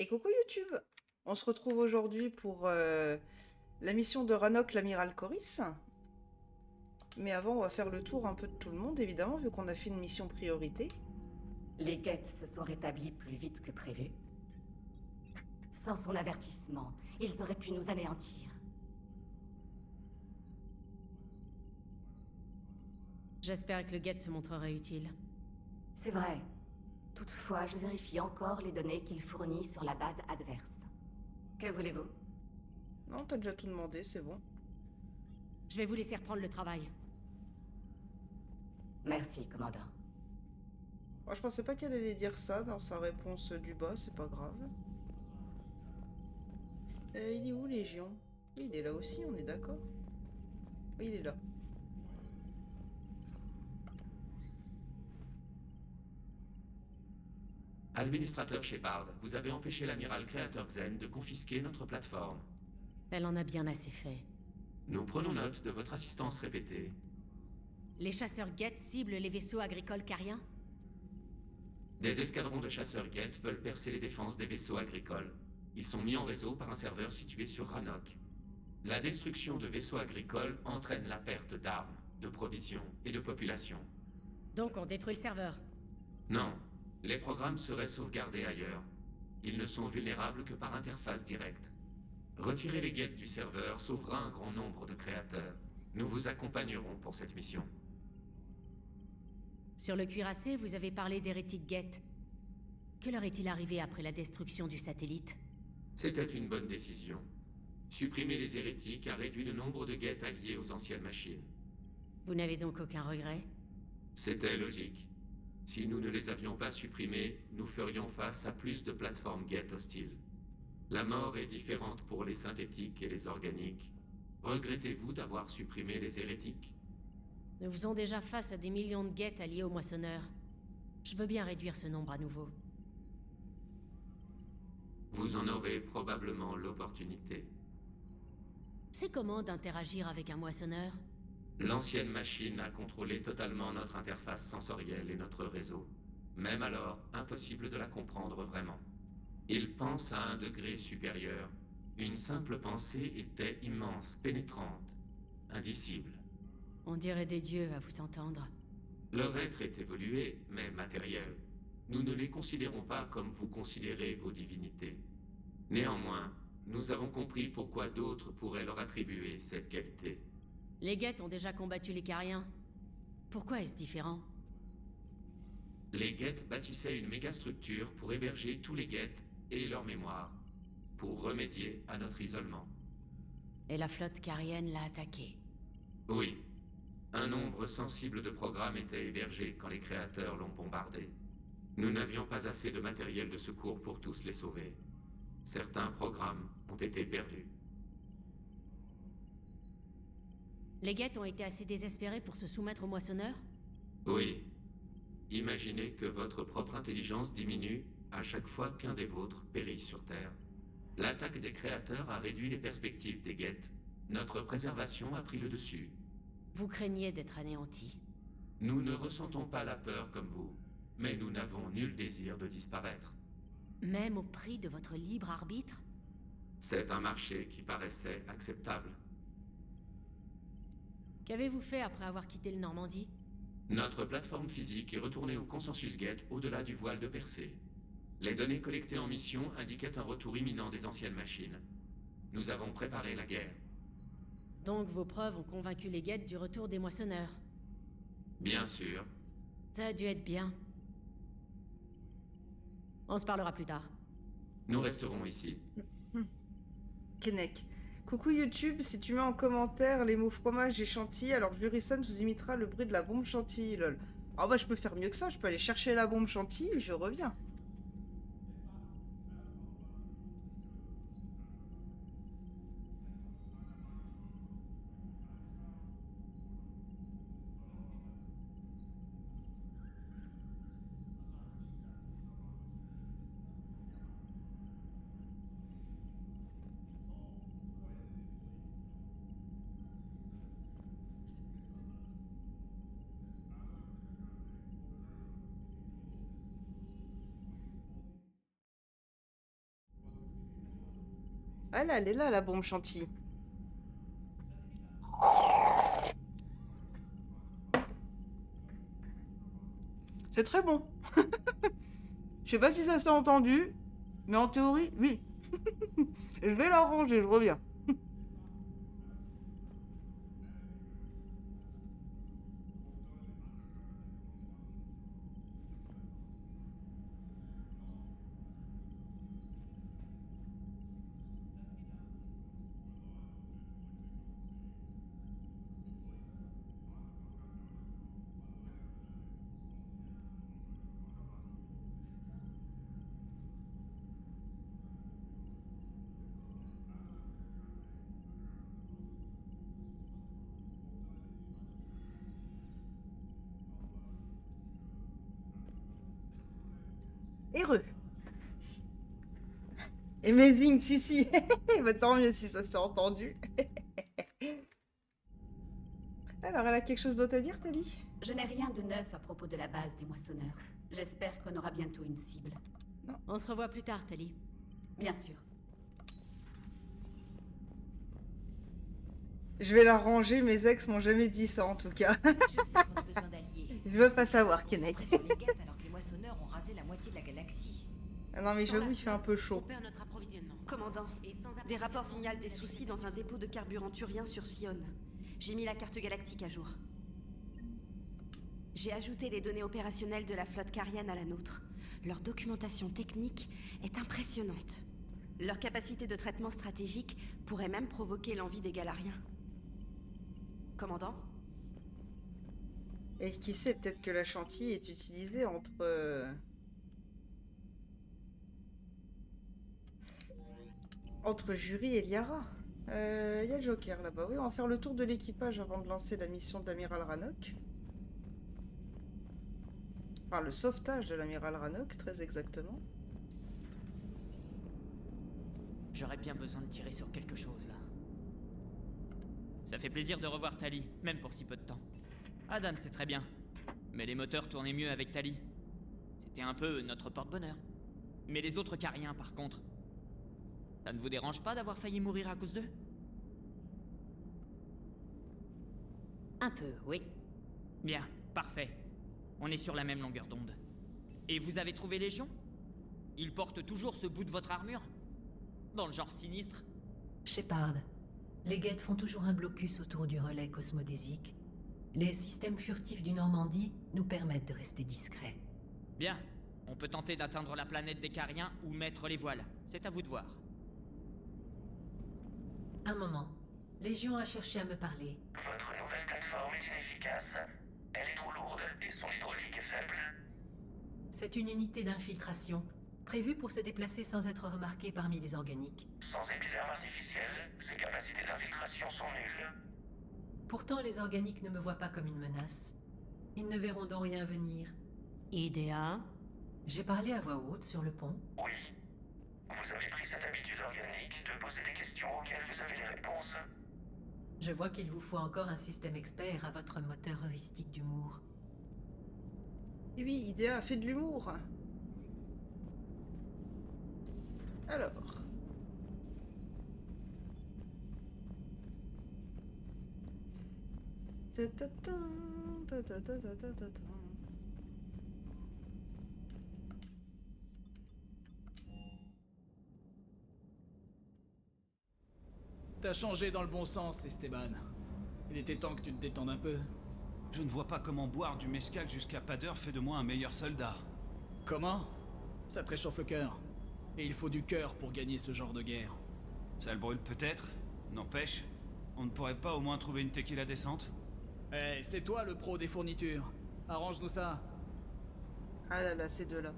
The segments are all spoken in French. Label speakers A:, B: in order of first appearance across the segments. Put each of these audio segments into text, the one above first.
A: Et coucou YouTube! On se retrouve aujourd'hui pour la mission de Ranok, l'amiral Coris. Mais avant, on va faire le tour un peu de tout le monde, évidemment, vu qu'on a fait une mission priorité.
B: Les guettes se sont rétablis plus vite que prévu. Sans son avertissement, ils auraient pu nous anéantir.
C: J'espère que le guet se montrera utile.
B: C'est vrai. Toutefois, je vérifie encore les données qu'il fournit sur la base adverse. Que voulez-vous?
A: Non, t'as déjà tout demandé, c'est bon.
C: Je vais vous laisser reprendre le travail.
B: Merci, commandant.
A: Moi, je pensais pas qu'elle allait dire ça dans sa réponse du bas, c'est pas grave. Il est où, Légion? Oui, il est là aussi, on est d'accord? Oui, il est là.
D: Administrateur Shepard, vous avez empêché l'amiral créateur Xen de confisquer notre plateforme.
C: Elle en a bien assez fait.
D: Nous prenons note de votre assistance répétée.
C: Les chasseurs guet ciblent les vaisseaux agricoles cariens?
D: Des escadrons de chasseurs Geth veulent percer les défenses des vaisseaux agricoles. Ils sont mis en réseau par un serveur situé sur Ranok. La destruction de vaisseaux agricoles entraîne la perte d'armes, de provisions et de population.
C: Donc on détruit le serveur.
D: Non, les programmes seraient sauvegardés ailleurs. Ils ne sont vulnérables que par interface directe. Retirer les guettes du serveur sauvera un grand nombre de créateurs. Nous vous accompagnerons pour cette mission.
C: Sur le cuirassé, vous avez parlé d'hérétiques guet. Que leur est-il arrivé après la destruction du satellite?
D: C'était une bonne décision. Supprimer les hérétiques a réduit le nombre de guettes alliés aux anciennes machines.
C: Vous n'avez donc aucun regret?
D: C'était logique. Si nous ne les avions pas supprimés, nous ferions face à plus de plateformes guettes hostiles. La mort est différente pour les synthétiques et les organiques. Regrettez-vous d'avoir supprimé les hérétiques?
C: Nous faisons déjà face à des millions de guet alliés aux moissonneurs. Je veux bien réduire ce nombre à nouveau.
D: Vous en aurez probablement l'opportunité.
C: C'est comment d'interagir avec un moissonneur?
D: L'ancienne machine a contrôlé totalement notre interface sensorielle et notre réseau. Même alors, impossible de la comprendre vraiment. Il pense à un degré supérieur. Une simple pensée était immense, pénétrante, indicible.
C: On dirait des dieux à vous entendre.
D: Leur être est évolué, mais matériel. Nous ne les considérons pas comme vous considérez vos divinités. Néanmoins, nous avons compris pourquoi d'autres pourraient leur attribuer cette qualité.
C: Les guet ont déjà combattu les cariens. Pourquoi est-ce différent?
D: Les Geth bâtissaient une mégastructure pour héberger tous les Geth et leur mémoire, pour remédier à notre isolement.
C: Et la flotte carienne l'a attaqué.
D: Oui, un nombre sensible de programmes étaient hébergés quand les créateurs l'ont bombardé. Nous n'avions pas assez de matériel de secours pour tous les sauver. Certains programmes ont été perdus.
C: Les guet ont été assez désespérés pour se soumettre aux moissonneurs?
D: Oui. Imaginez que votre propre intelligence diminue à chaque fois qu'un des vôtres périt sur Terre. L'attaque des créateurs a réduit les perspectives des Geth. Notre préservation a pris le dessus.
C: Vous craignez d'être anéantis.
D: Nous ne ressentons pas la peur comme vous, mais nous n'avons nul désir de disparaître.
C: Même au prix de votre libre arbitre?
D: C'est un marché qui paraissait acceptable.
C: Qu'avez-vous fait après avoir quitté le Normandie?
D: Notre plateforme physique est retournée au consensus Geth au-delà du voile de Percée. Les données collectées en mission indiquaient un retour imminent des anciennes machines. Nous avons préparé la guerre.
C: Donc vos preuves ont convaincu les guet du retour des moissonneurs.
D: Bien sûr.
C: Ça a dû être bien. On se parlera plus tard.
D: Nous resterons ici.
A: Kenek. Coucou YouTube, si tu mets en commentaire les mots fromage et chantilly, alors Jurisan vous imitera le bruit de la bombe chantilly, lol. Ah bah je peux faire mieux que ça, je peux aller chercher la bombe chantilly et je reviens. Ah là, elle est là, la bombe chantilly. C'est très bon. Je sais pas si ça s'est entendu, mais en théorie, oui. Je vais la ranger, je reviens. Heureux. Amazing, si, si. Bah, tant mieux si ça s'est entendu. Alors, elle a quelque chose d'autre à dire, Tali?
B: Je n'ai rien de neuf à propos de la base des moissonneurs. J'espère qu'on aura bientôt une cible.
C: On se revoit plus tard, Tali.
B: Bien sûr.
A: Je vais la ranger, mes ex m'ont jamais dit ça en tout cas.
E: Je sais qu'on a besoin d'alliés.
A: Je veux pas savoir, Kenneth.
E: Sur les guettes alors que les moissonneurs ont rasé la moitié de la galaxie.
A: Ah non mais j'avoue, il fait un peu chaud.
C: On perd notre approvisionnement.
F: Commandant, des rapports signalent des soucis dans un dépôt de carburant turien sur Sion. J'ai mis la carte galactique à jour. J'ai ajouté les données opérationnelles de la flotte carienne à la nôtre. Leur documentation technique est impressionnante. Leur capacité de traitement stratégique pourrait même provoquer l'envie des Galariens. Commandant?
A: Et qui sait, peut-être que la chantilly est utilisée entre Jury et Liara. Il y a le Joker là-bas. Oui, on va faire le tour de l'équipage avant de lancer la mission de l'amiral Rannoch. Enfin, le sauvetage de l'amiral Rannoch, très exactement.
G: J'aurais bien besoin de tirer sur quelque chose là. Ça fait plaisir de revoir Tali, même pour si peu de temps. Adam, c'est très bien. Mais les moteurs tournaient mieux avec Tali. C'était un peu notre porte-bonheur. Mais les autres Cariens, par contre. Ça ne vous dérange pas d'avoir failli mourir à cause d'eux?
C: Un peu, oui.
G: Bien, parfait. On est sur la même longueur d'onde. Et vous avez trouvé Légion? Ils portent toujours ce bout de votre armure? Dans le genre sinistre?
H: Shepard, les guettes font toujours un blocus autour du relais cosmodésique. Les systèmes furtifs du Normandie nous permettent de rester discrets.
G: Bien. On peut tenter d'atteindre la planète des Cariens ou mettre les voiles. C'est à vous de voir.
H: Un moment. Légion a cherché à me parler.
I: Votre nouvelle plateforme est inefficace. Elle est trop lourde et son hydraulique est faible.
H: C'est une unité d'infiltration, prévue pour se déplacer sans être remarquée parmi les organiques.
I: Sans épiderme artificiel, ses capacités d'infiltration sont nulles.
H: Pourtant, les organiques ne me voient pas comme une menace. Ils ne verront donc rien venir.
C: Idea.
H: J'ai parlé à voix haute sur le pont.
I: Oui. Vous avez pris cette habitude organique de poser des questions auxquelles vous avez les réponses.
H: Je vois qu'il vous faut encore un système expert à votre moteur heuristique d'humour.
A: Et oui, Idea a fait de l'humour. Alors. Ta-ta-ta, ta-ta-ta-ta-ta-ta.
J: T'as changé dans le bon sens, Esteban. Il était temps que tu te détendes un peu.
K: Je ne vois pas comment boire du mescal jusqu'à pas d'heure fait de moi un meilleur soldat.
J: Comment? Ça te réchauffe le cœur. Et il faut du cœur pour gagner ce genre de guerre.
K: Ça le brûle peut-être. N'empêche, on ne pourrait pas au moins trouver une tequila décente?
J: Eh, c'est toi le pro des fournitures. Arrange-nous ça.
A: Ah là là, ces deux-là.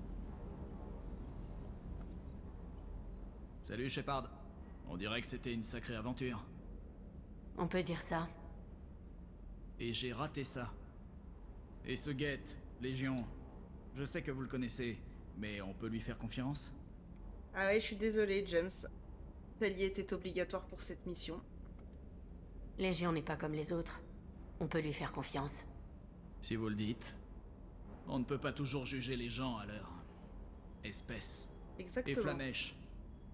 J: Salut Shepard. On dirait que c'était une sacrée aventure.
C: On peut dire ça.
J: Et j'ai raté ça. Et ce guette, Légion, je sais que vous le connaissez, mais on peut lui faire confiance?
A: Ah ouais, je suis désolée, James. Tali était obligatoire pour cette mission.
C: Légion n'est pas comme les autres. On peut lui faire confiance.
J: Si vous le dites. On ne peut pas toujours juger les gens à leur espèce. Et
A: Exactement.
J: Flamèche,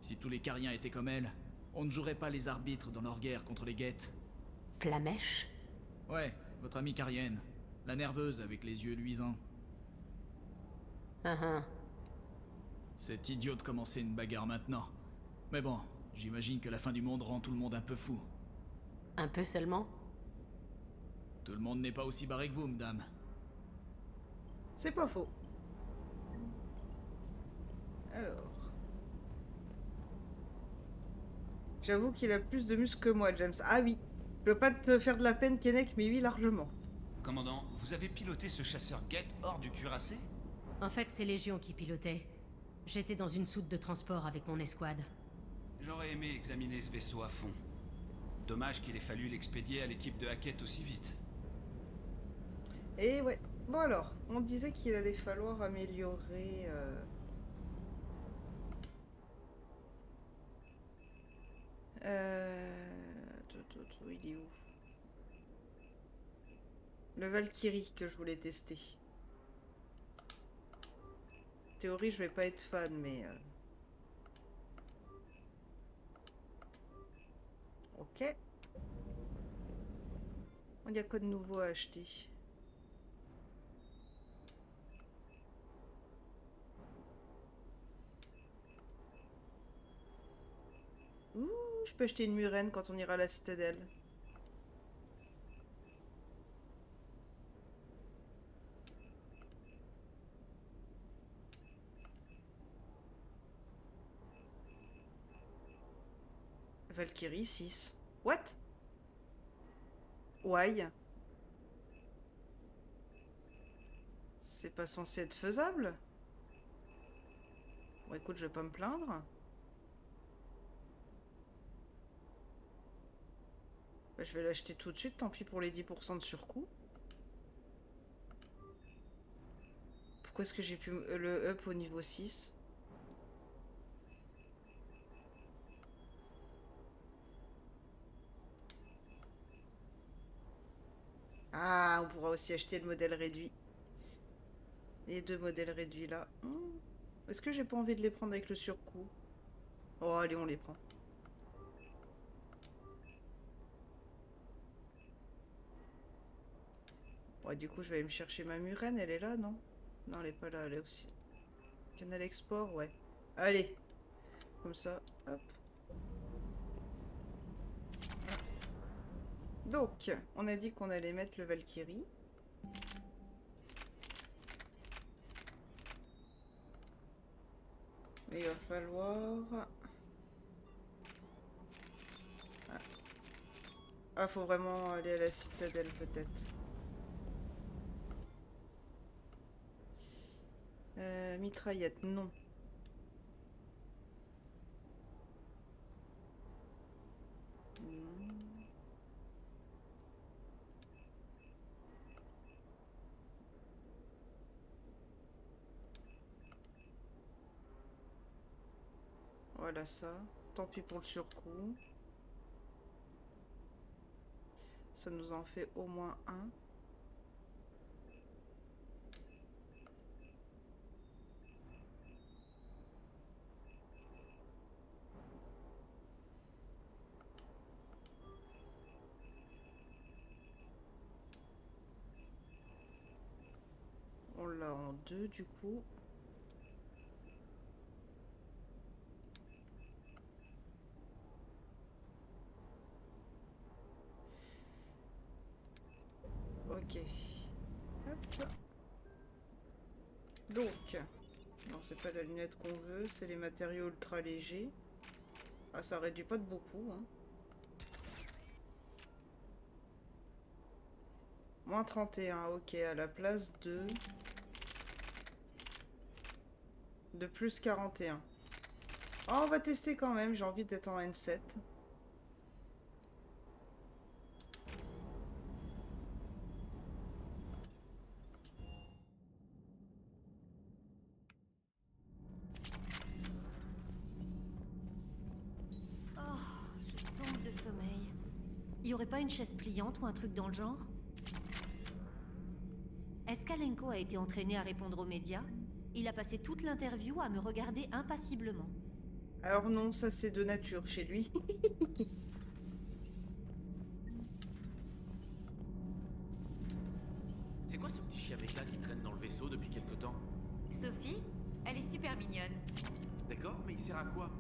J: si tous les Cariens étaient comme elle, On ne jouerait pas les arbitres dans leur guerre contre les Geth.
C: Flamèche?
J: Ouais, votre amie Carienne. La nerveuse avec les yeux luisants. C'est idiot de commencer une bagarre maintenant. Mais bon, j'imagine que la fin du monde rend tout le monde un peu fou.
C: Un peu seulement?
J: Tout le monde n'est pas aussi barré que vous, madame.
A: C'est pas faux. Alors... J'avoue qu'il a plus de muscles que moi, James. Ah oui. Je veux pas te faire de la peine, Kennec, mais oui, largement.
K: Commandant, vous avez piloté ce chasseur Geth hors du cuirassé?
C: En fait, c'est Légion qui pilotait. J'étais dans une soute de transport avec mon escouade.
K: J'aurais aimé examiner ce vaisseau à fond. Dommage qu'il ait fallu l'expédier à l'équipe de Hackett aussi vite.
A: Et ouais. Bon alors, on disait qu'il allait falloir améliorer... Il est où? Le Valkyrie que je voulais tester. Théorie, je vais pas être fan, mais... Ok. Il y a quoi de nouveau à acheter? Ouh, je peux acheter une murène quand on ira à la citadelle. Valkyrie 6. What? Why? C'est pas censé être faisable? Bon écoute, je vais pas me plaindre. Bah, je vais l'acheter tout de suite, tant pis pour les 10% de surcoût. Pourquoi est-ce que j'ai pu le up au niveau 6? Ah, on pourra aussi acheter le modèle réduit. Les deux modèles réduits là. Est-ce que j'ai pas envie de les prendre avec le surcoût? Oh, allez, on les prend. Ouais, du coup, je vais aller me chercher ma murène. Elle est là, non? Non, elle est pas là. Elle est aussi... Canal export, ouais. Allez. Comme ça, hop. Donc, on a dit qu'on allait mettre le Valkyrie. Mais il va falloir... Ah, faut vraiment aller à la citadelle peut-être. Mitraillette, non. Voilà ça. Tant pis pour le surcoût. Ça nous en fait au moins un. On l'a en deux du coup. Ok. Hop. Donc, non, c'est pas la lunette qu'on veut, c'est les matériaux ultra légers. Ah, ça réduit pas de beaucoup, hein. Moins 31, ok, à la place de plus 41. Oh, on va tester quand même, j'ai envie d'être en N7.
E: De sommeil. Y aurait pas une chaise pliante ou un truc dans le genre? Est-ce qu'Alenko a été entraîné à répondre aux médias? Il a passé toute l'interview à me regarder impassiblement.
A: Alors non, ça c'est de nature chez lui.
L: C'est quoi ce petit chien méca qui traîne dans le vaisseau depuis quelque temps?
E: Sophie, elle est super mignonne.
L: D'accord, mais il sert à quoi?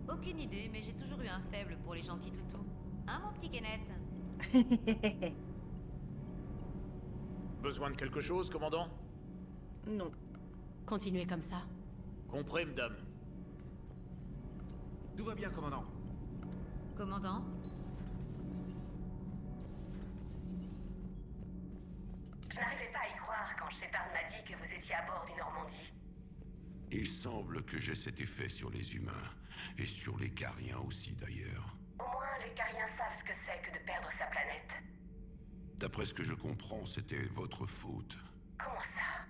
E: Aucune idée, mais j'ai toujours eu un faible pour les gentils toutous. Hein, mon petit Kenneth?
L: Besoin de quelque chose, commandant?
A: Non.
C: Continuez comme ça.
L: Compris, madame. Tout va bien, commandant.
E: Commandant?
B: Je n'arrivais pas à y croire quand Shepard m'a dit que vous étiez à bord du Normandie.
M: Il semble que j'ai cet effet sur les humains, et sur les Cariens aussi d'ailleurs.
B: Au moins, les Cariens savent ce que c'est que de perdre sa planète.
M: D'après ce que je comprends, c'était votre faute.
B: Comment ça?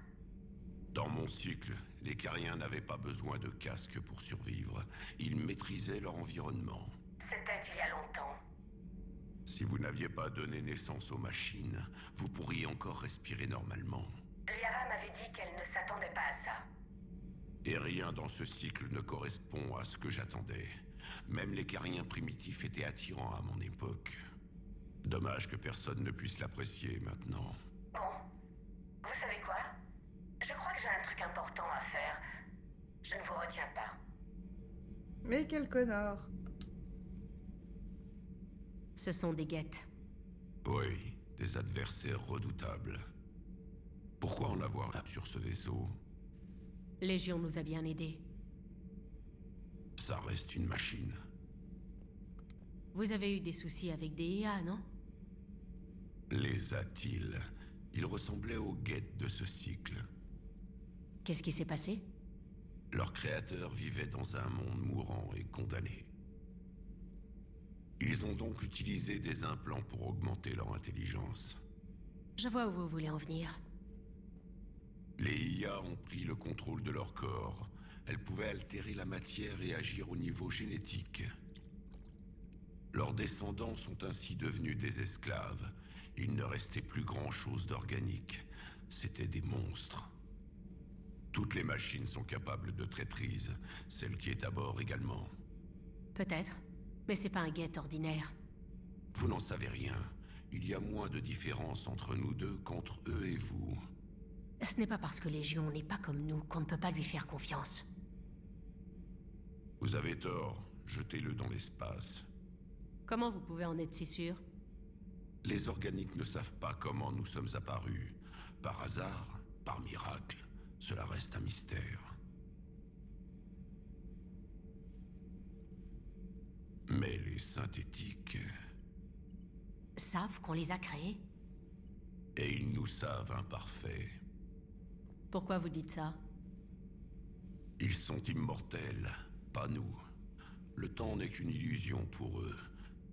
M: Dans mon cycle, les Cariens n'avaient pas besoin de casque pour survivre. Ils maîtrisaient leur environnement.
B: C'était il y a longtemps.
M: Si vous n'aviez pas donné naissance aux machines, vous pourriez encore respirer normalement.
B: Liara m'avait dit qu'elle ne s'attendait pas à ça.
M: Et rien dans ce cycle ne correspond à ce que j'attendais. Même les Cariens primitifs étaient attirants à mon époque. Dommage que personne ne puisse l'apprécier maintenant.
B: Bon, vous savez quoi? Je crois que j'ai un truc important à faire. Je ne vous retiens pas.
A: Mais quel connard.
C: Ce sont des guettes.
M: Oui, des adversaires redoutables. Pourquoi en avoir un sur ce vaisseau?
C: Légion nous a bien aidés.
M: Ça reste une machine.
C: Vous avez eu des soucis avec des IA, non?
M: Les a-t-il? Ils ressemblaient aux guettes de ce cycle.
C: Qu'est-ce qui s'est passé?
M: Leur créateur vivait dans un monde mourant et condamné. Ils ont donc utilisé des implants pour augmenter leur intelligence.
C: Je vois où vous voulez en venir.
M: Les IA ont pris le contrôle de leur corps. Elles pouvaient altérer la matière et agir au niveau génétique. Leurs descendants sont ainsi devenus des esclaves. Il ne restait plus grand-chose d'organique. C'étaient des monstres. Toutes les machines sont capables de traîtrise, celle qui est à bord également.
C: Peut-être, mais c'est pas un guet ordinaire.
M: Vous n'en savez rien. Il y a moins de différence entre nous deux qu'entre eux et vous.
C: Ce n'est pas parce que Légion n'est pas comme nous qu'on ne peut pas lui faire confiance.
M: Vous avez tort. Jetez-le dans l'espace.
C: Comment vous pouvez en être si sûr?
M: Les organiques ne savent pas comment nous sommes apparus. Par hasard, par miracle, cela reste un mystère. Mais les synthétiques...
C: savent qu'on les a créés?
M: Et ils nous savent imparfaits.
C: Pourquoi vous dites ça?
M: Ils sont immortels, pas nous. Le temps n'est qu'une illusion pour eux.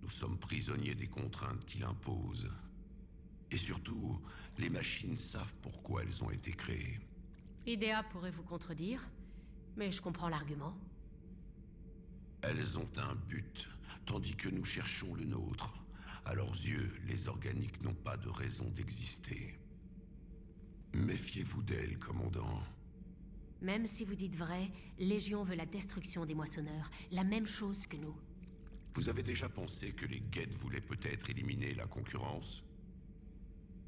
M: Nous sommes prisonniers des contraintes qu'il impose. Et surtout, les machines savent pourquoi elles ont été créées.
C: IDEA pourrait vous contredire, mais je comprends l'argument.
M: Elles ont un but, tandis que nous cherchons le nôtre. À leurs yeux, les organiques n'ont pas de raison d'exister. Méfiez-vous d'elles, commandant.
C: Même si vous dites vrai, Légion veut la destruction des moissonneurs, la même chose que nous.
M: Vous avez déjà pensé que les guettes voulaient peut-être éliminer la concurrence?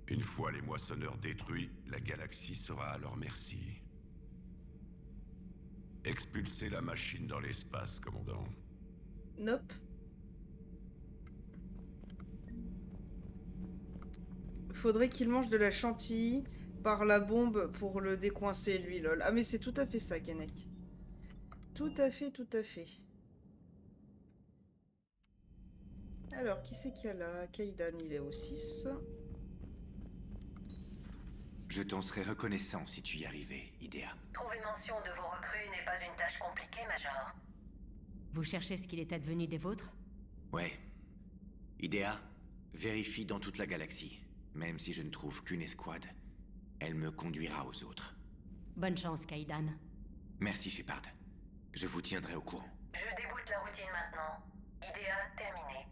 M: Une fois les moissonneurs détruits, la galaxie sera à leur merci. Expulsez la machine dans l'espace, commandant.
A: Nope. Faudrait qu'il mange de la chantilly par la bombe pour le décoincer, lui, lol. Ah, mais c'est tout à fait ça, Kennec. Tout à fait, tout à fait. Alors, qui c'est qu'il y a là? Kaidan, il est au 6.
N: Je t'en serais reconnaissant si tu y arrivais, Idea.
B: Trouver mention de vos recrues n'est pas une tâche compliquée, Major.
C: Vous cherchez ce qu'il est advenu des vôtres?
N: Ouais. Idea, vérifie dans toute la galaxie. Même si je ne trouve qu'une escouade, elle me conduira aux autres.
C: Bonne chance, Kaidan.
N: Merci, Shepard. Je vous tiendrai au courant.
B: Je déboute la routine maintenant. IDEA terminé.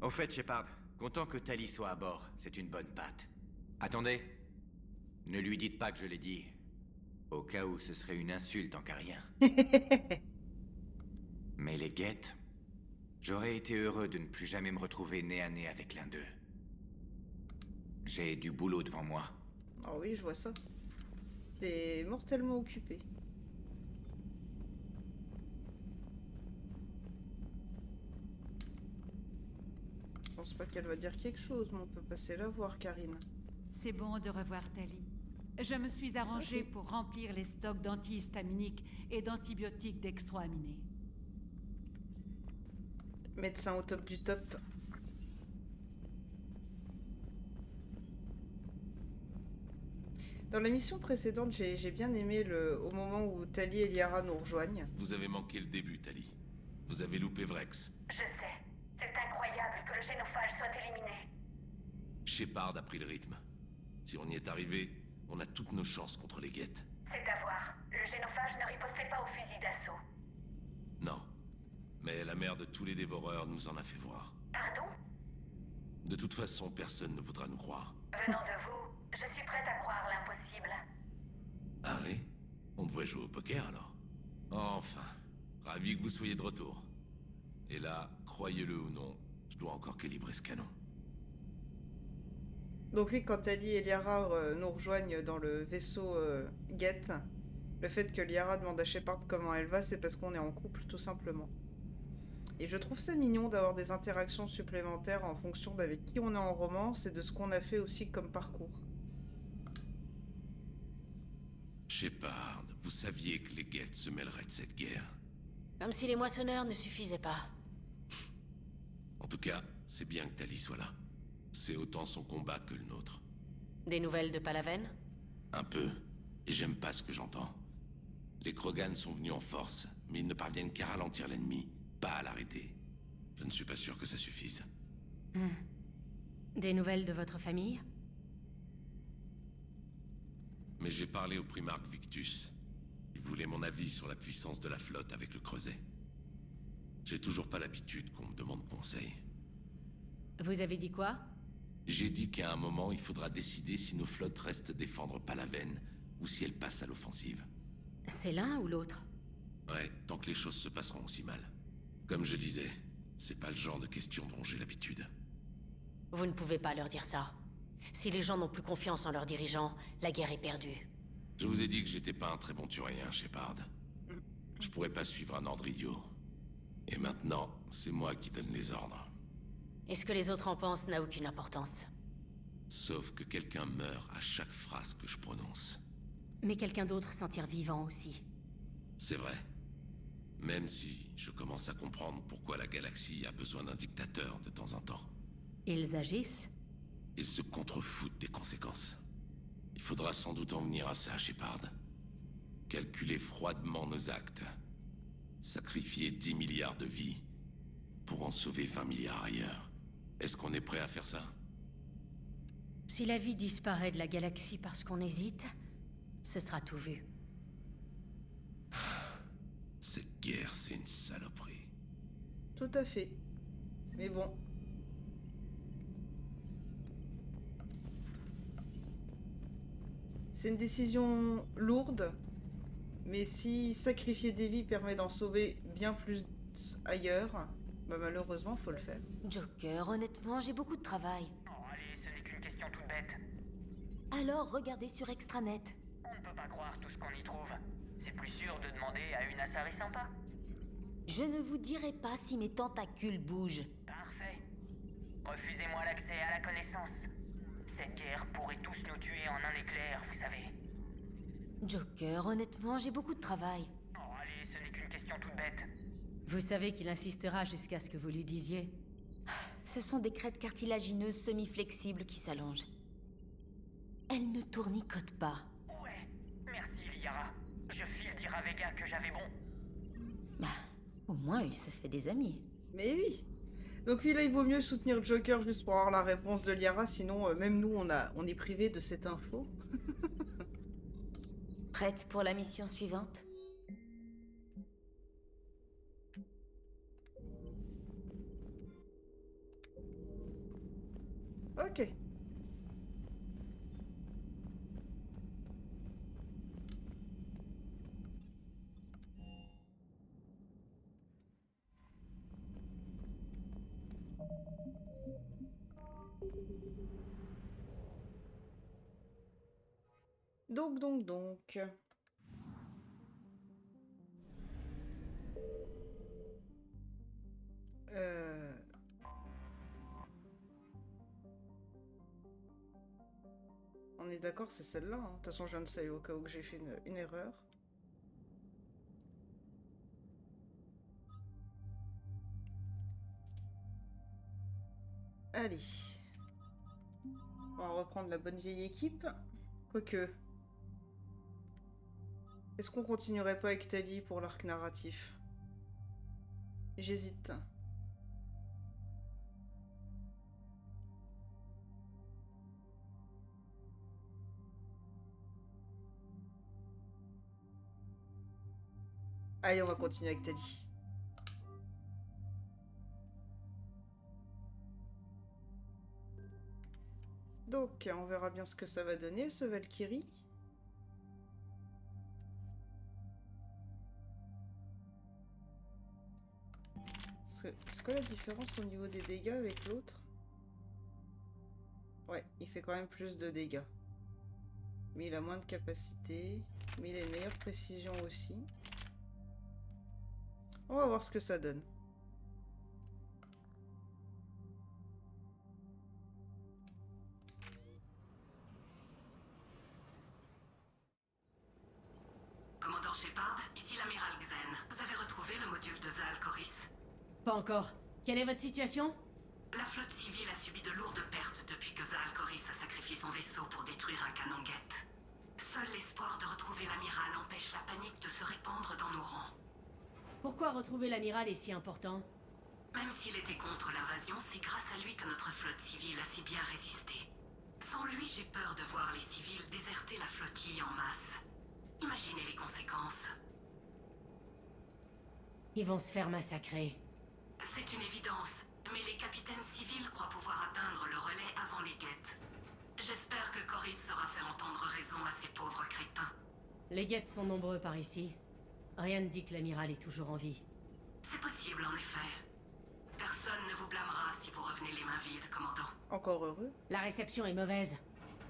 N: Au fait, Shepard, content que Tali soit à bord. C'est une bonne patte. Attendez. Ne lui dites pas que je l'ai dit. Au cas où ce serait une insulte en carien. Geth, j'aurais été heureux de ne plus jamais me retrouver nez à nez avec l'un d'eux. J'ai du boulot devant moi.
A: Ah oui, je vois ça. T'es mortellement occupé. Je pense pas qu'elle va dire quelque chose, mais on peut passer la voir, Karine.
O: C'est bon de revoir Tali. Je me suis arrangée
A: Merci.
O: pour remplir les stocks d'antihistaminiques et d'antibiotiques dextroaminés.
A: Médecin au top du top. Dans la mission précédente, j'ai bien aimé au moment où Tali et Liara nous rejoignent.
P: Vous avez manqué le début, Tali. Vous avez loupé Vrex.
B: Je sais. C'est incroyable que le génophage soit éliminé.
P: Shepard a pris le rythme. Si on y est arrivé, on a toutes nos chances contre les Geth.
B: C'est à voir. Le génophage ne ripostait pas au fusil d'assaut.
P: Non. Mais la mère de tous les dévoreurs nous en a fait voir.
B: Pardon?
P: De toute façon, personne ne voudra nous croire.
B: Venant de vous, je suis prête à croire l'impossible.
P: Ah oui? On devrait jouer au poker alors. Enfin, ravi que vous soyez de retour. Et là, croyez-le ou non, je dois encore calibrer ce canon.
A: Donc oui, quand Tali et Liara nous rejoignent dans le vaisseau Geth, le fait que Liara demande à Shepard comment elle va, c'est parce qu'on est en couple, tout simplement. Et je trouve ça mignon d'avoir des interactions supplémentaires en fonction d'avec qui on est en romance et de ce qu'on a fait aussi comme parcours.
P: Shepard, vous saviez que les Geth se mêleraient de cette guerre.
C: Comme si les moissonneurs ne suffisaient pas.
P: En tout cas, c'est bien que Tali soit là. C'est autant son combat que le nôtre.
C: Des nouvelles de Palaven?
P: Un peu. Et j'aime pas ce que j'entends. Les Krogan sont venus en force, mais ils ne parviennent qu'à ralentir l'ennemi, pas à l'arrêter. Je ne suis pas sûr que ça suffise.
C: Des nouvelles de votre famille?
P: Mais j'ai parlé au primarque Victus. Il voulait mon avis sur la puissance de la flotte avec le creuset. J'ai toujours pas l'habitude qu'on me demande conseil.
C: Vous avez dit quoi?
P: J'ai dit qu'à un moment, il faudra décider si nos flottes restent défendre Palaven ou si elles passent à l'offensive.
C: C'est l'un ou l'autre?
P: Ouais, tant que les choses se passeront aussi mal. Comme je disais, c'est pas le genre de question dont j'ai l'habitude.
C: Vous ne pouvez pas leur dire ça. Si les gens n'ont plus confiance en leurs dirigeants, la guerre est perdue.
P: Je vous ai dit que j'étais pas un très bon turien, Shepard. Je pourrais pas suivre un ordre idiot. Et maintenant, c'est moi qui donne les ordres.
C: Et ce que les autres en pensent n'a aucune importance.
P: Sauf que quelqu'un meurt à chaque phrase que je prononce.
C: Mais quelqu'un d'autre s'en tire vivant aussi.
P: C'est vrai. Même si je commence à comprendre pourquoi la galaxie a besoin d'un dictateur de temps en temps.
C: Ils agissent?
P: Ils se contrefoutent des conséquences. Il faudra sans doute en venir à ça, Shepard. Calculer froidement nos actes. Sacrifier 10 milliards de vies pour en sauver 20 milliards ailleurs. Est-ce qu'on est prêt à faire ça?
C: Si la vie disparaît de la galaxie parce qu'on hésite, ce sera tout vu.
P: Cette guerre, c'est une saloperie.
A: Tout à fait. Mais bon. C'est une décision lourde, mais si sacrifier des vies permet d'en sauver bien plus ailleurs, bah malheureusement, faut le faire.
E: Joker, honnêtement, j'ai beaucoup de travail.
Q: Oh, allez, ce n'est qu'une question toute bête.
E: Alors, regardez sur Extranet.
Q: On ne peut pas croire tout ce qu'on y trouve. C'est plus sûr de demander à une Asari sympa.
E: Je ne vous dirai pas si mes tentacules bougent.
Q: Parfait. Refusez-moi l'accès à la connaissance. Cette guerre pourrait tous nous tuer en un éclair, vous savez.
E: Joker, honnêtement, j'ai beaucoup de travail.
Q: Oh, allez, ce n'est qu'une question toute bête.
C: Vous savez qu'il insistera jusqu'à ce que vous lui disiez.
E: Ce sont des crêtes cartilagineuses semi-flexibles qui s'allongent. Elles ne tournicotent pas.
Q: Ouais, merci Liara. Je file dire à Vega que j'avais bon.
E: Bah, au moins il se fait des amis.
A: Mais oui. Donc oui, là, il vaut mieux soutenir Joker juste pour avoir la réponse de Liara, sinon même nous, on est privé de cette info.
E: Prête pour la mission suivante?
A: Ok. Donc. On est d'accord, c'est celle-là. Hein. De toute façon, je viens de saluer au cas où que j'ai fait une erreur. Allez. On va reprendre la bonne vieille équipe. Quoique. Est-ce qu'on continuerait pas avec Tali pour l'arc narratif? J'hésite. Allez, on va continuer avec Tali. Donc, on verra bien ce que ça va donner, ce Valkyrie. C'est quoi la différence au niveau des dégâts avec l'autre? Ouais, il fait quand même plus de dégâts. Mais il a moins de capacité. Mais il a une meilleure précision aussi. On va voir ce que ça donne.
R: Commandant Shepard, ici l'amiral Xen. Vous avez retrouvé le module de Zal Koris?
C: Pas encore. Quelle est votre situation?
R: La flotte civile a subi de lourdes pertes depuis que Zal Koris a sacrifié son vaisseau pour détruire un canon guette. Seul l'espoir de retrouver l'amiral empêche la panique de se répandre dans nos rangs.
C: Pourquoi retrouver l'amiral est si important?
R: Même s'il était contre l'invasion, c'est grâce à lui que notre flotte civile a si bien résisté. Sans lui, j'ai peur de voir les civils déserter la flottille en masse. Imaginez les conséquences.
C: Ils vont se faire massacrer.
R: C'est une évidence, mais les capitaines civils croient pouvoir atteindre le relais avant les guettes. J'espère que Koris saura faire entendre raison à ces pauvres crétins.
C: Les guettes sont nombreux par ici. Rien ne dit que l'amiral est toujours en vie.
R: C'est possible, en effet. Personne ne vous blâmera si vous revenez les mains vides, commandant.
A: Encore heureux.
C: La réception est mauvaise.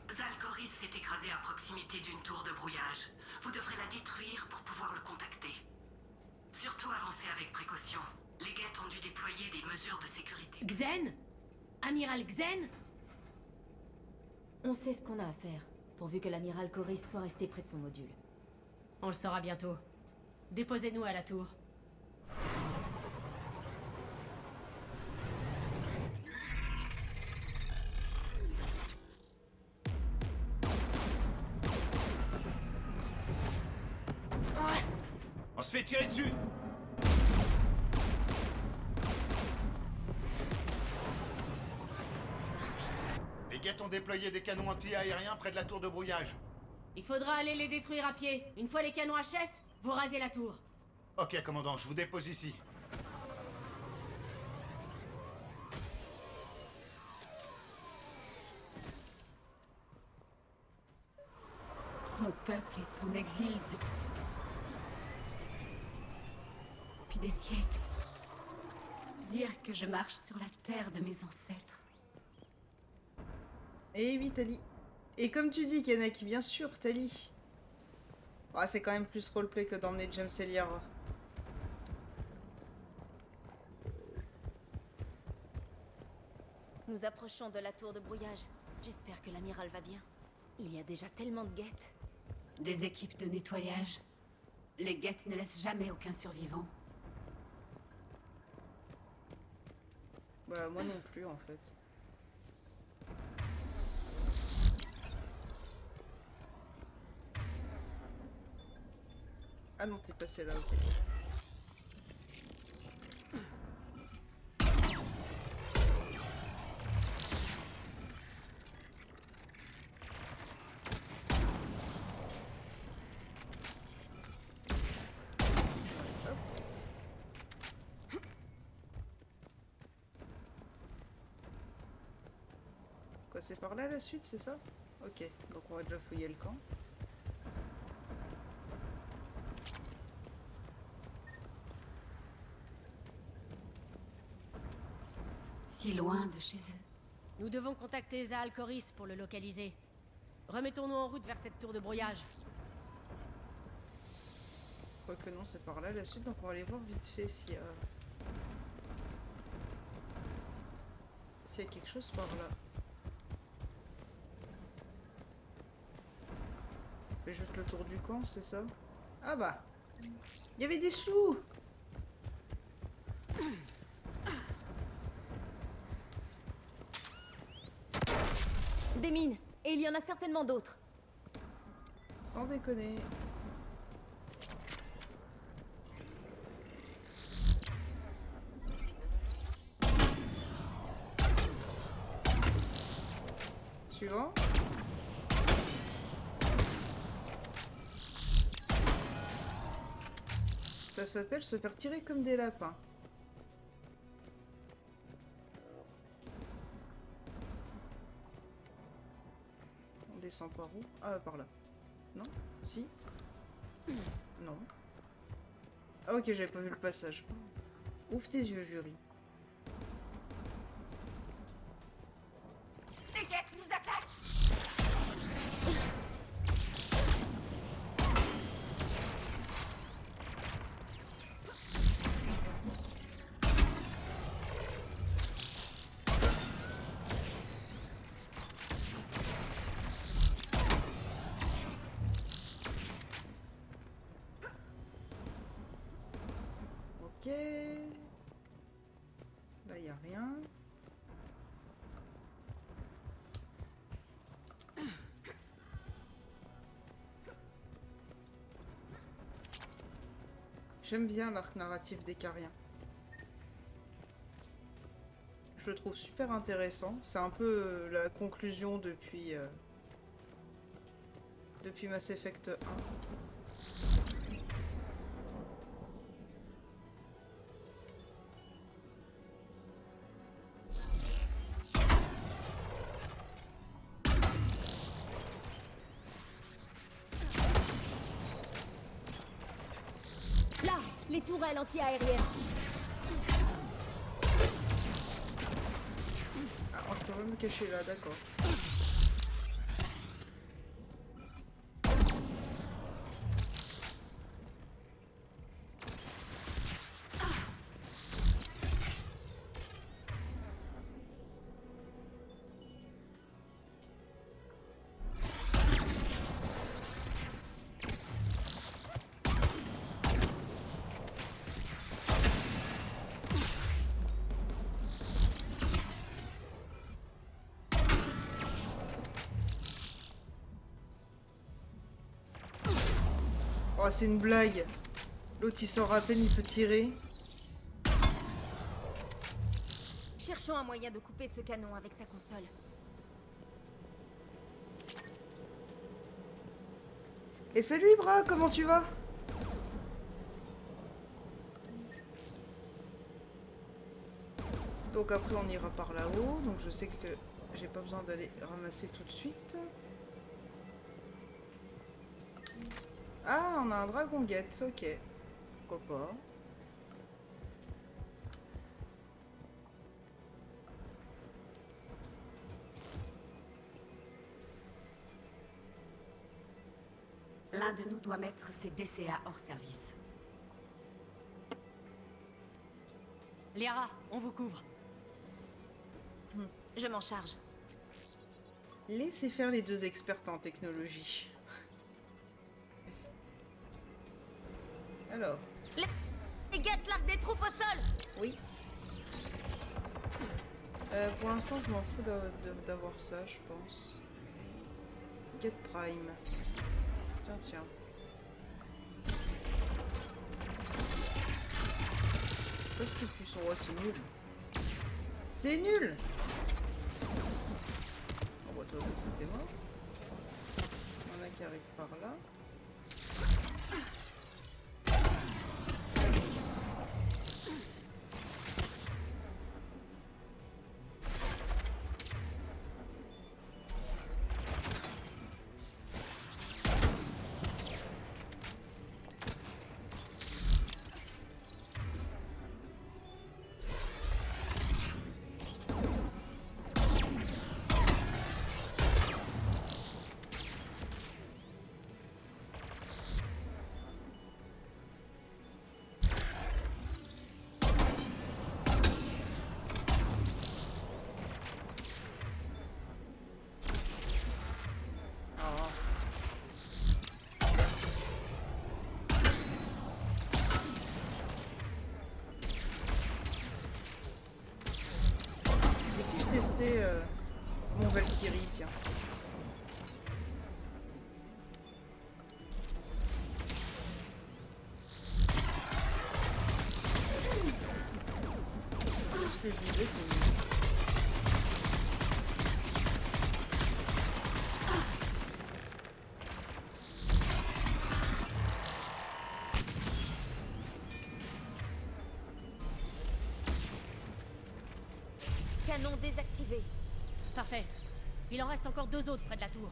R: Zal Koris s'est écrasé à proximité d'une tour de brouillage. Vous devrez la détruire pour pouvoir le contacter. Surtout avancez avec précaution. Les guettes ont dû déployer des mesures de sécurité.
C: Xen? Amiral Xen?
E: On sait ce qu'on a à faire, pourvu que l'amiral Koris soit resté près de son module.
C: On le saura bientôt. Déposez-nous à la tour.
K: On se fait tirer dessus! Les guettes ont déployé des canons anti-aériens près de la tour de brouillage.
C: Il faudra aller les détruire à pied. Une fois les canons HS, vous rasez la tour.
K: Ok, commandant, je vous dépose ici.
O: Mon peuple est en exil depuis des siècles. Dire que je marche sur la terre de mes ancêtres.
A: Eh oui, Tali. Et comme tu dis, Kennec, bien sûr, Tali. Ah, c'est quand même plus roleplay que d'emmener James et Liara.
E: Nous approchons de la tour de brouillage. J'espère que l'amiral va bien. Il y a déjà tellement de guettes.
O: Des équipes de nettoyage. Les guettes ne laissent jamais aucun survivant.
A: Bah, moi non plus, en fait. Ah non, t'es passé là, ok. Quoi, c'est par là la suite, c'est ça? Ok, donc on va déjà fouiller le camp.
O: si loin de chez eux.
C: Nous devons contacter Zaal Koris pour le localiser. Remettons-nous en route vers cette tour de brouillage.
A: Quoique non, c'est par là la suite, donc on va aller voir vite fait s'il y a... s'il y a quelque chose par là. On fait juste le tour du camp, c'est ça? Ah bah! Il y avait des sous!
E: Des mines, et il y en a certainement d'autres.
A: Sans déconner. Suivant. Ça s'appelle se faire tirer comme des lapins. On descend par où? Ah, par là. Non? Si? Non. Ah ok, j'avais pas vu le passage. Ouvre tes yeux, jury.
Q: Les guettes nous attaquent!
A: Ok. Là, y a rien. J'aime bien l'arc narratif des Cariens. Je le trouve super intéressant. C'est un peu la conclusion depuis Mass Effect 1.
E: Là, les tourelles anti-aériennes.
A: Ah, je peux même me cacher là, d'accord. Oh, c'est une blague. L'autre il sort à peine, il peut tirer.
E: Cherchons un moyen de couper ce canon avec sa console.
A: Et salut Ibra, comment tu vas? Donc après on ira par là-haut, donc je sais que j'ai pas besoin d'aller ramasser tout de suite. Ah, on a un dragon guette, ok. Pourquoi pas.
B: L'un de nous doit mettre ses DCA hors service.
C: Liara, on vous couvre.
E: Je m'en charge.
A: Laissez faire les deux expertes en technologie. Alors.
E: Les guettes larguent des troupes au sol.
A: Oui. Pour l'instant, je m'en fous d'avoir ça, je pense. Get Prime. Tiens, tiens. Je sais pas si c'est plus son roi, c'est nul. C'est nul! On va toi comme ça, t'es mort. Il y en a qui arrivent par là. tester mon Valkyrie, tiens. Ce que je disais, c'est...
E: Canon désactivé.
C: Parfait. Il en reste encore 2 autres près de la tour.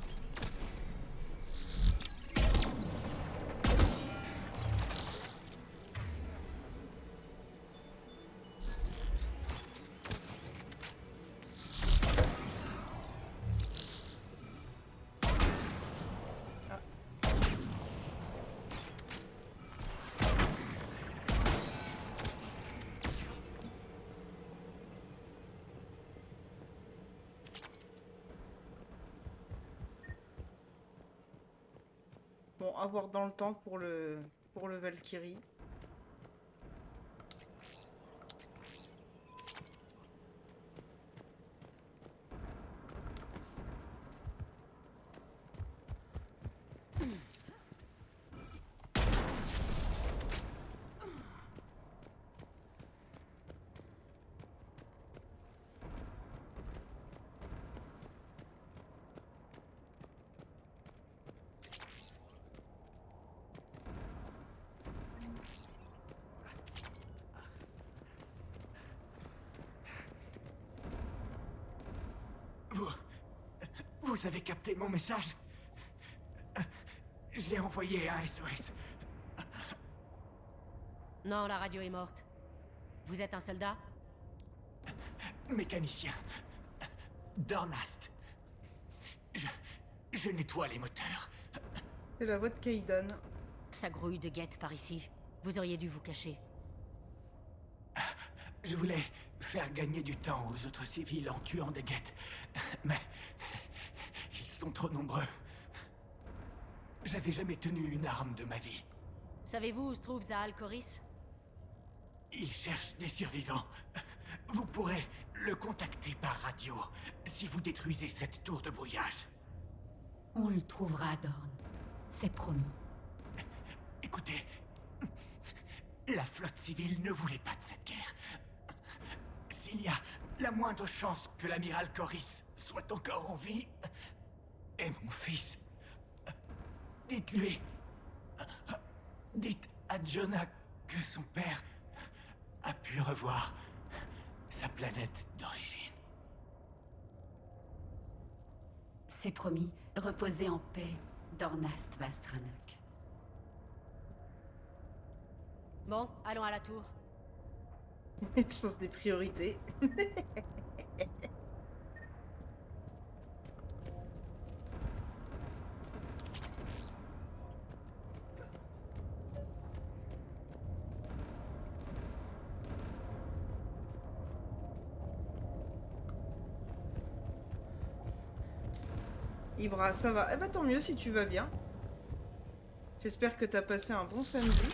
A: Bon, à voir dans le temps pour le Valkyrie.
S: Vous avez capté mon message? J'ai envoyé un SOS.
C: Non, la radio est morte. Vous êtes un soldat?
S: Mécanicien. Dornast. Je nettoie les moteurs.
A: C'est la voix de Kaidan.
C: Ça grouille de guettes par ici. Vous auriez dû vous cacher.
S: Je voulais faire gagner du temps aux autres civils en tuant des guettes. Mais ils sont trop nombreux. J'avais jamais tenu une arme de ma vie.
C: Savez-vous où se trouve Zahal Koris?
S: Ils cherchent des survivants. Vous pourrez le contacter par radio si vous détruisez cette tour de brouillage.
O: On le trouvera, Dorn. C'est promis.
S: Écoutez, la flotte civile ne voulait pas de cette guerre. S'il y a la moindre chance que l'amiral Koris soit encore en vie, et mon fils, dites-lui, dites à Jonah que son père a pu revoir sa planète d'origine.
O: C'est promis. Reposez en paix, Dornast Vastranok.
C: Bon, allons à la tour.
A: Sens des priorités. Ibra, ça va. Eh bah tant mieux si tu vas bien. J'espère que t'as passé un bon samedi.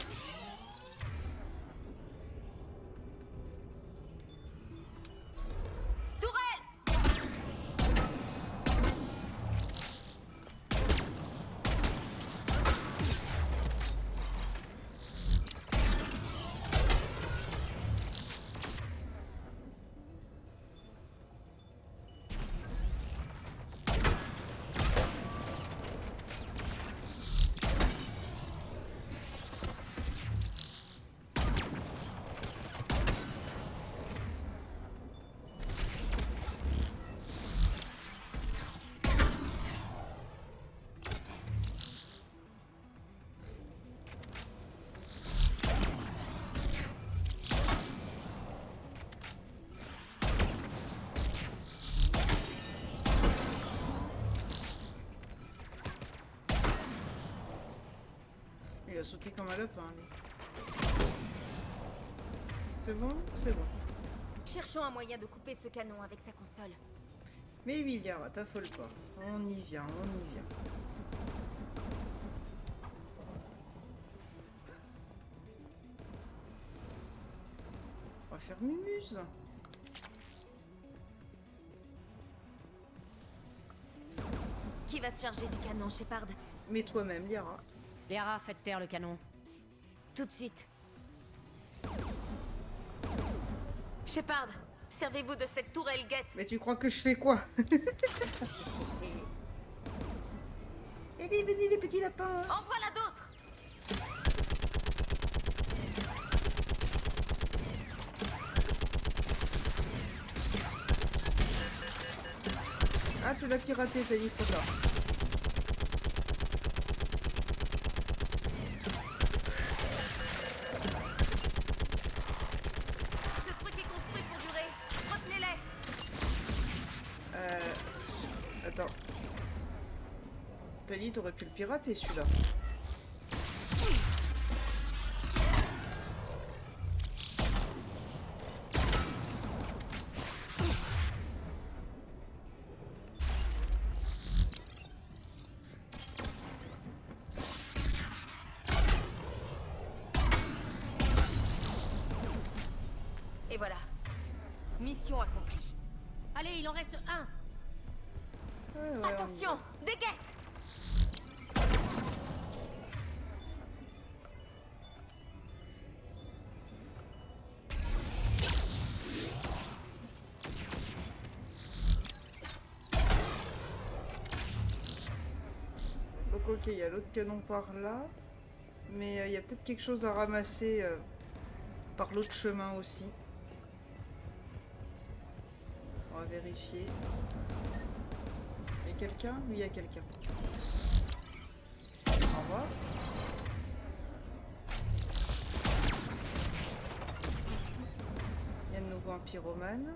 A: Il a sauté comme un lapin, lui. C'est bon? C'est bon.
E: Cherchons un moyen de couper ce canon avec sa console.
A: Mais Yliara, t'affole pas. On y vient, on y vient. On va faire Mumuse.
E: Qui va se charger du canon, Shepard?
A: Mais toi-même, Liara.
C: Liara, faites taire le canon.
E: Tout de suite. Shepard, servez-vous de cette tourelle guette.
A: Mais tu crois que je fais quoi? Allez, vas-y les petits lapins.
E: En voilà d'autres.
A: Ah, tu l'as piraté, t'as dit trop tard.
E: Ce truc est construit pour durer. Retenez-les.
A: Attends. T'as dit t'aurais pu le pirater celui-là.
E: Et voilà. Mission accomplie.
C: Allez, il en reste un.
E: Attention, des guettes.
A: Donc ok, il y a l'autre canon par là. Mais il y a peut-être quelque chose à ramasser par l'autre chemin aussi. On va vérifier. Il y a quelqu'un? Oui, il y a quelqu'un. Au revoir. Il y a de nouveau un pyromane.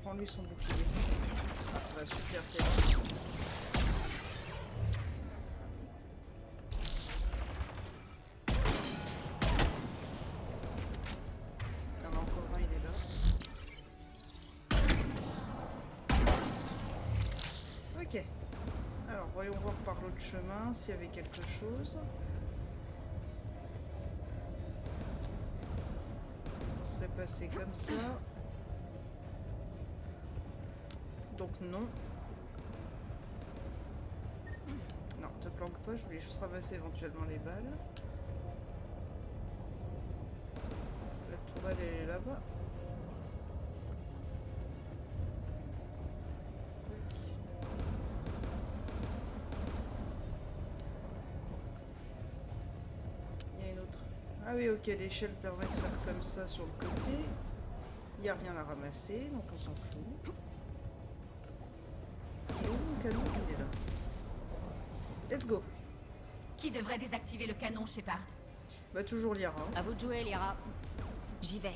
A: Prends-lui son bouclier. Ah, bah super, c'est ok. Alors, voyons voir par l'autre chemin s'il y avait quelque chose. On serait passé comme ça. Donc non. Non, te planque pas, je voulais juste ramasser éventuellement les balles. La tourelle elle est là-bas. Ah oui, ok, l'échelle permet de faire comme ça sur le côté. Il n'y a rien à ramasser, donc on s'en fout. Et où mon canon? Il est là. Let's go.
O: Qui devrait désactiver le canon, Shepard?
A: Bah toujours Liara.
C: À vous de jouer, Liara.
E: J'y vais.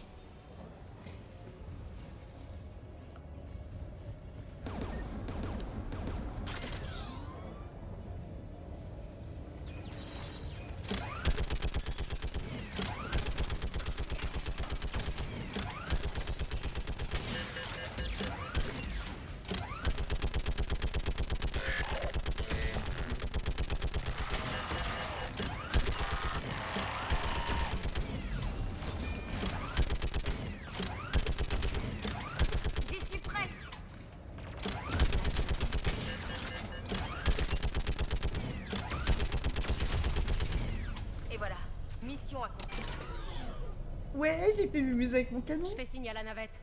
A: Ouais, j'ai fait m'amuser avec mon canon.
C: Je fais signe à la navette.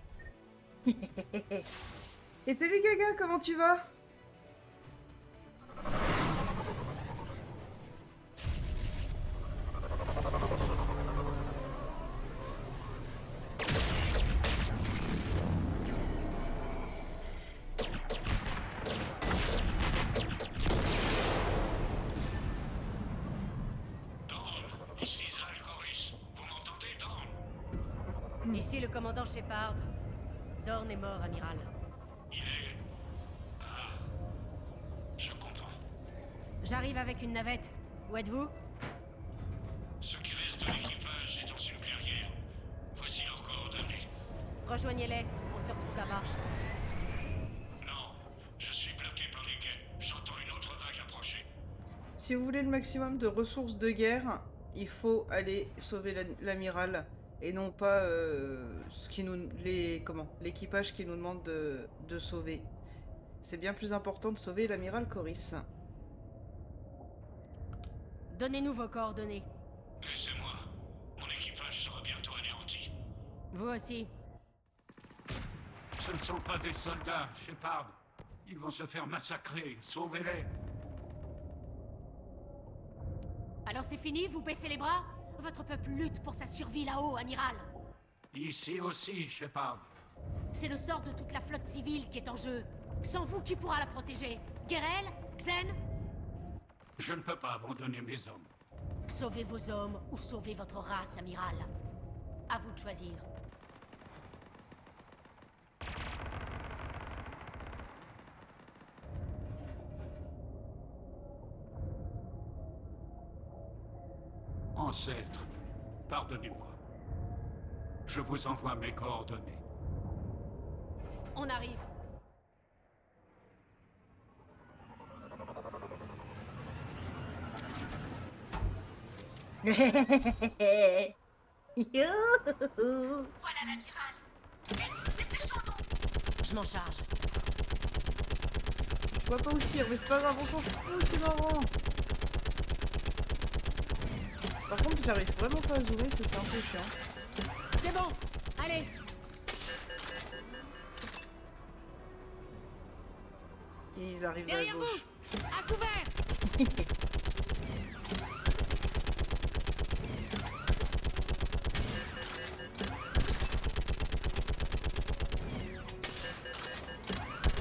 A: Et salut Gaga, comment tu vas?
C: Ici le commandant Shepard. Dorn est mort, amiral.
P: Il est... Ah... Je comprends.
C: J'arrive avec une navette. Où êtes-vous?
P: Ce qui reste de l'équipage est dans une clairière. Voici leurs coordonnées.
C: Rejoignez-les. On se retrouve là-bas.
P: Non, je suis bloqué par les guets. J'entends une autre vague approcher.
A: Si vous voulez le maximum de ressources de guerre, il faut aller sauver l'amiral. et non pas l'équipage qui nous demande de sauver. C'est bien plus important de sauver l'amiral Coris.
C: Donnez-nous vos coordonnées.
T: Laissez-moi. Mon équipage sera bientôt anéanti.
C: Vous aussi.
T: Ce ne sont pas des soldats, Shepard. Ils vont se faire massacrer. Sauvez-les.
C: Alors c'est fini, vous baissez les bras? Votre peuple lutte pour sa survie là-haut, amiral.
T: Ici aussi, Shepard.
C: C'est le sort de toute la flotte civile qui est en jeu. Sans vous, qui pourra la protéger? Gerel? Xen?
T: Je ne peux pas abandonner mes hommes.
C: Sauvez vos hommes ou sauvez votre race, amiral. À vous de choisir.
T: Ancêtre, pardonnez-moi. Je vous envoie mes coordonnées.
C: On arrive.
O: Voilà l'amiral.
C: Je m'en charge.
A: Je vois pas où tire, mais c'est pas grave, on s'en fout, c'est marrant. Par contre, j'arrive vraiment pas à zoomer, ça c'est un peu chiant.
C: C'est bon, allez.
A: Ils arrivent
C: Derrière
A: à gauche.
C: vous, à couvert.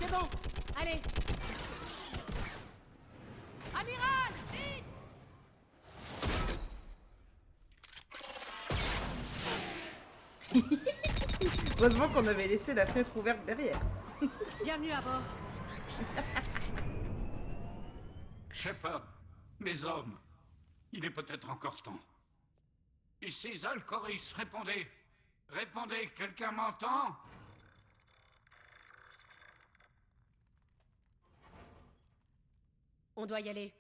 C: C'est bon, allez. Amiral, vite.
A: Heureusement qu'on avait laissé la fenêtre ouverte derrière.
C: Bienvenue à bord.
T: Shepard, mes hommes, il est peut-être encore temps. Ici Zal Coris, répondez. Répondez, quelqu'un m'entend?
C: On doit y aller.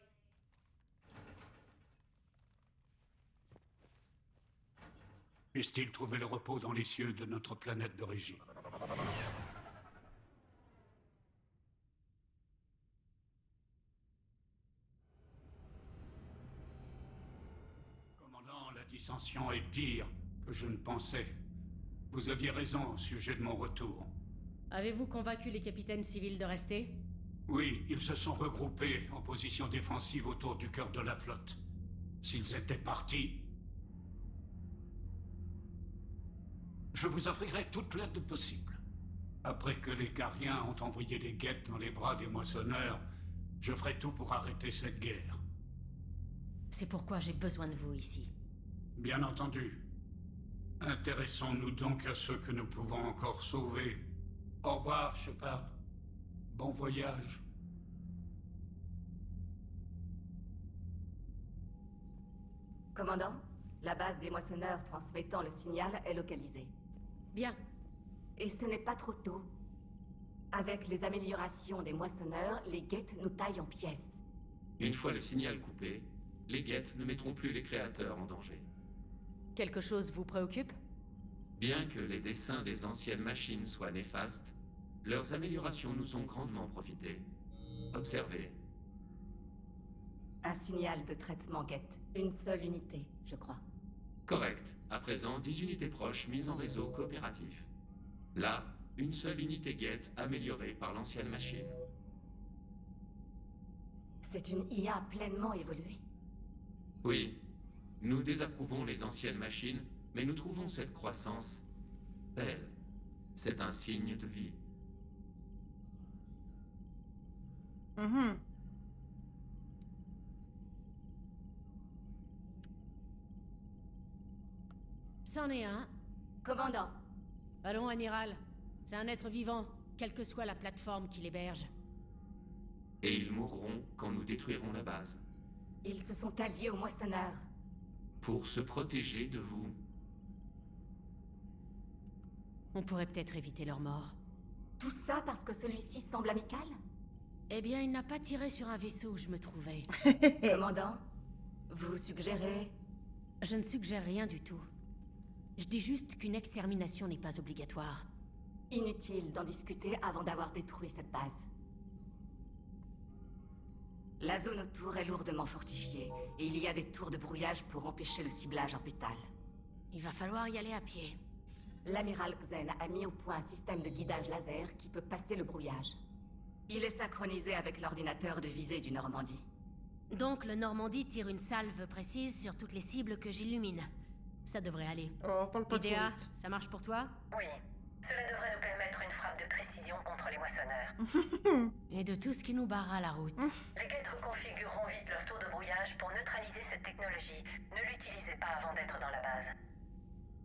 T: Puisse-t-il trouver le repos dans les cieux de notre planète d'origine? Commandant, la dissension est pire que je ne pensais. Vous aviez raison au sujet de mon retour.
C: Avez-vous convaincu les capitaines civils de rester?
T: Oui, ils se sont regroupés en position défensive autour du cœur de la flotte. S'ils étaient partis, je vous offrirai toute l'aide possible. Après que les Cariens ont envoyé les guettes dans les bras des moissonneurs, je ferai tout pour arrêter cette guerre.
C: C'est pourquoi j'ai besoin de vous ici.
T: Bien entendu. Intéressons-nous donc à ceux que nous pouvons encore sauver. Au revoir, Shepard. Bon voyage.
B: Commandant, la base des moissonneurs transmettant le signal est localisée.
C: Bien.
B: Et ce n'est pas trop tôt. Avec les améliorations des moissonneurs, les guettes nous taillent en pièces.
D: Une fois le signal coupé, les guettes ne mettront plus les créateurs en danger.
C: Quelque chose vous préoccupe?
D: Bien que les dessins des anciennes machines soient néfastes, leurs améliorations nous ont grandement profité. Observez.
B: Un signal de traitement guette. Une seule unité, je crois.
D: Correct. À présent, 10 unités proches mises en réseau coopératif. Là, une seule unité guette améliorée par l'ancienne machine.
B: C'est une IA pleinement évoluée.
D: Oui. Nous désapprouvons les anciennes machines, mais nous trouvons cette croissance belle. C'est un signe de vie.
C: C'en est un.
B: Commandant.
C: Allons, amiral. C'est un être vivant, quelle que soit la plateforme qui l'héberge.
D: Et ils mourront quand nous détruirons la base.
B: Ils se sont alliés aux moissonneurs.
D: Pour se protéger de vous.
C: On pourrait peut-être éviter leur mort.
B: Tout ça parce que celui-ci semble amical?
C: Eh bien, il n'a pas tiré sur un vaisseau où je me trouvais.
B: Commandant, vous suggérez...
C: Je ne suggère rien du tout. Je dis juste qu'une extermination n'est pas obligatoire.
B: Inutile d'en discuter avant d'avoir détruit cette base. La zone autour est lourdement fortifiée, et il y a des tours de brouillage pour empêcher le ciblage orbital.
C: Il va falloir y aller à pied.
B: L'amiral Xen a mis au point un système de guidage laser qui peut passer le brouillage. Il est synchronisé avec l'ordinateur de visée du Normandie.
C: Donc le Normandie tire une salve précise sur toutes les cibles que j'illumine. Ça devrait aller.
A: Oh, parle pas trop
C: Idea,
A: vite.
C: ça marche pour toi?
R: Oui. Cela devrait nous permettre une frappe de précision contre les moissonneurs.
C: Et de tout ce qui nous barrera la route.
R: Les guettes reconfigureront vite leur tour de brouillage pour neutraliser cette technologie. Ne l'utilisez pas avant d'être dans la base.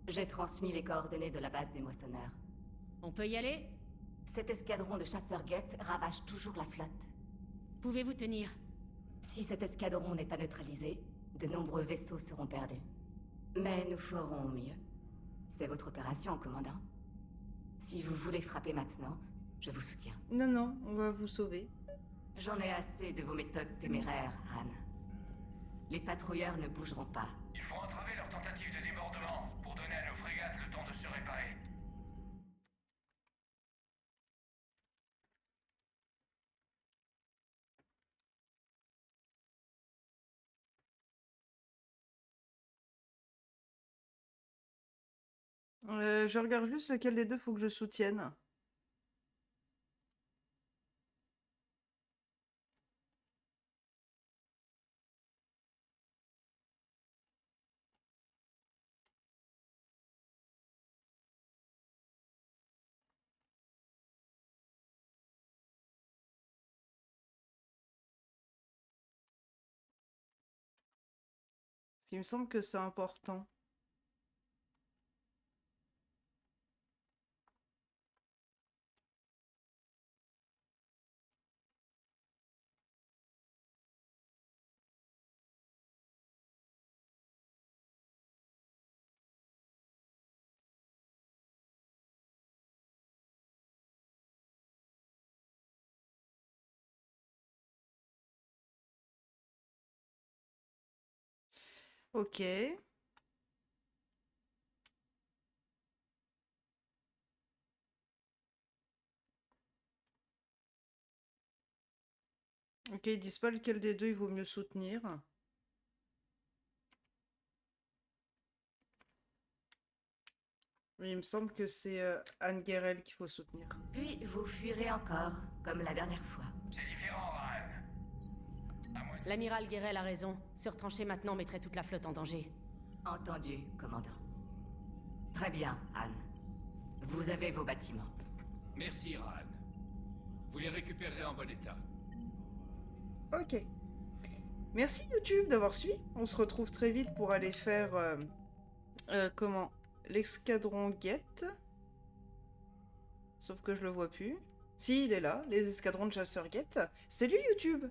B: J'ai transmis les coordonnées de la base des moissonneurs.
C: On peut y aller?
B: Cet escadron de chasseurs guettes ravage toujours la flotte.
C: Pouvez-vous tenir?
B: Si cet escadron n'est pas neutralisé, de nombreux vaisseaux seront perdus. Mais nous ferons au mieux. C'est votre opération, commandant. Si vous voulez frapper maintenant, je vous soutiens.
A: Non, non, on va vous sauver.
B: J'en ai assez de vos méthodes téméraires, Han. Les patrouilleurs ne bougeront pas.
I: Il faut entraver leur tentative de débordement pour donner à nos frégates le temps de se réparer.
A: Je regarde juste lequel des deux faut que je soutienne. Parce qu'il me semble que c'est important. Ok. Ok, ils disent pas lequel des deux il vaut mieux soutenir. Mais il me semble que c'est Anne Guerel qu'il faut soutenir.
B: Puis vous fuirez encore, comme la dernière fois.
I: C'est différent, Han.
C: L'amiral Guerel a raison. Se retrancher maintenant mettrait toute la flotte en danger.
B: Entendu, commandant. Très bien, Han. Vous avez vos bâtiments.
L: Merci, Rahan. Vous les récupérerez en bon état.
A: Ok. Merci YouTube d'avoir suivi. On se retrouve très vite pour aller faire... comment? L'escadron guette. Sauf que je le vois plus. Si, il est là. Les escadrons de chasseurs guette. Salut YouTube!